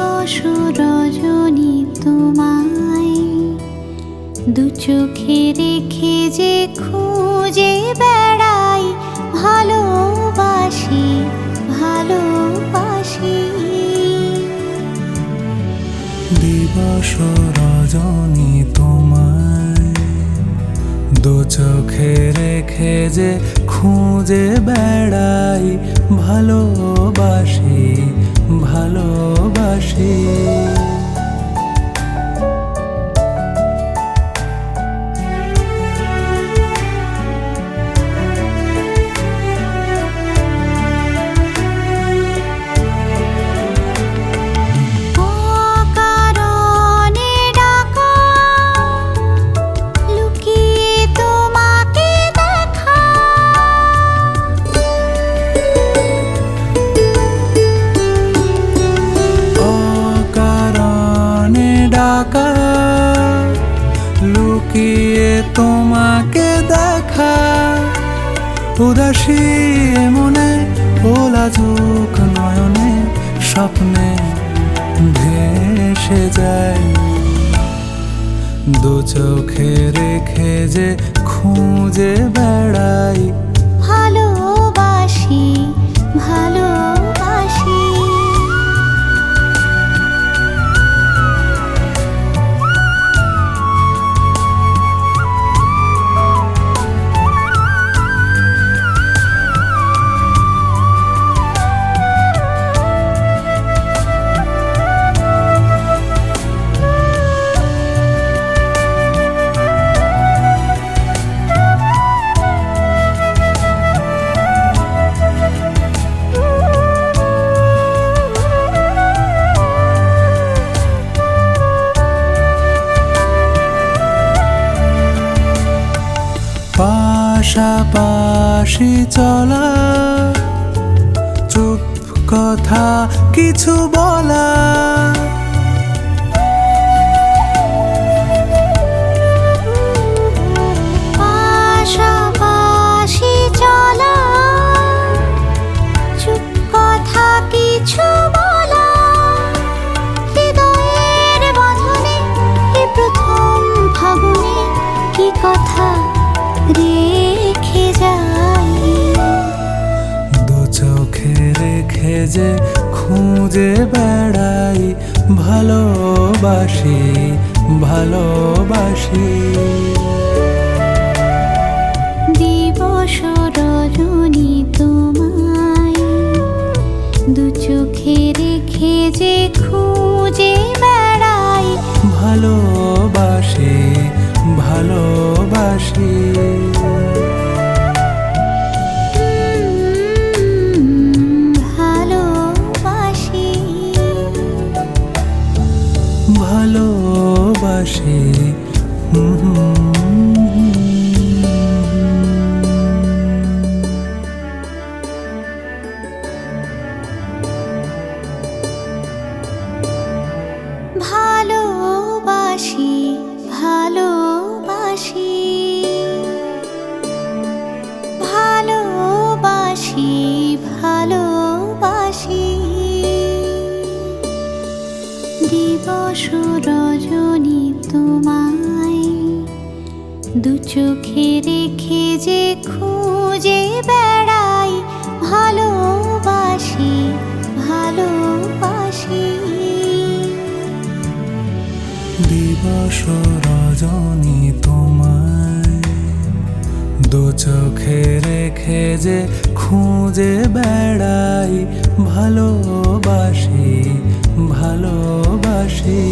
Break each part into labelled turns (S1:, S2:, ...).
S1: দিবস রজনী তোমায় দু চোখে রেখে যে খুঁজে বেড়াই, ভালোবাসি ভালোবাসি।
S2: দিবস রজনী তোমায় দু চোখে রেখে যে খুঁজে বেড়াই, ভালোবাসি ভালোবাসি। লুকিয়ে তোমাকে দেখা, উদাসী মনে ওলাজুক নয়নে স্বপ্নে ভেসে যায়। দু চোখে রেখে যে খুঁজে বেড়াই,
S1: ভালোবাসি ভালোবাসি।
S2: পাশাপাশি চলা, চুপ কথা কিছু বলা,
S1: পাশাপাশি চলা, চুপ কথা কিছু বলা, হৃদয়ের বাঁধনে এই প্রথম ফাগুনে কি কথা রেখে যাই।
S2: দু চোখে রেখে যে খুঁজে বেড়াই, ভালোবাসি ভালোবাসি।
S1: দিবস রজনী তোমায় দু চোখে রেখে যে খুঁজে বেড়াই,
S2: ভালোবাসি ভালোবাসি।
S1: ভালোবাসি
S2: ভালোবাসি।
S1: ভালোবাসি ভালোবাসি ভালোবাসি ভালোবাসি। দিবস রজনী তোমায় দু চোখে রেখে যে খুঁজে বেড়াই, ভালোবাসি ভালোবাসি।
S2: দিবস রজনী তোমায় দু চোখে রেখে যে খুঁজে বেড়াই, ভালোবাসি ভালোবাসি।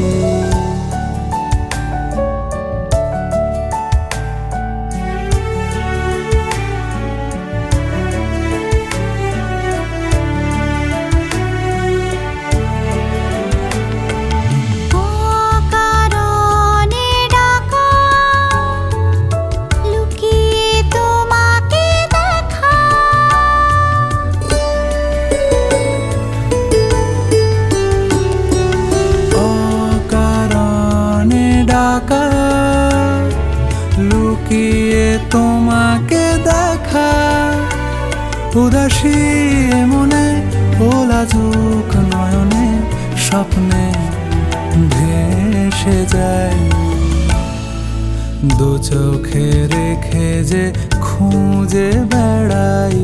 S2: লুকিয়ে তোমাকে দেখা, উদাসী মনে ওলাজুক নয়নে স্বপ্নে ভেসে যায়। দু চোখে রেখে যে খুঁজে বেড়াই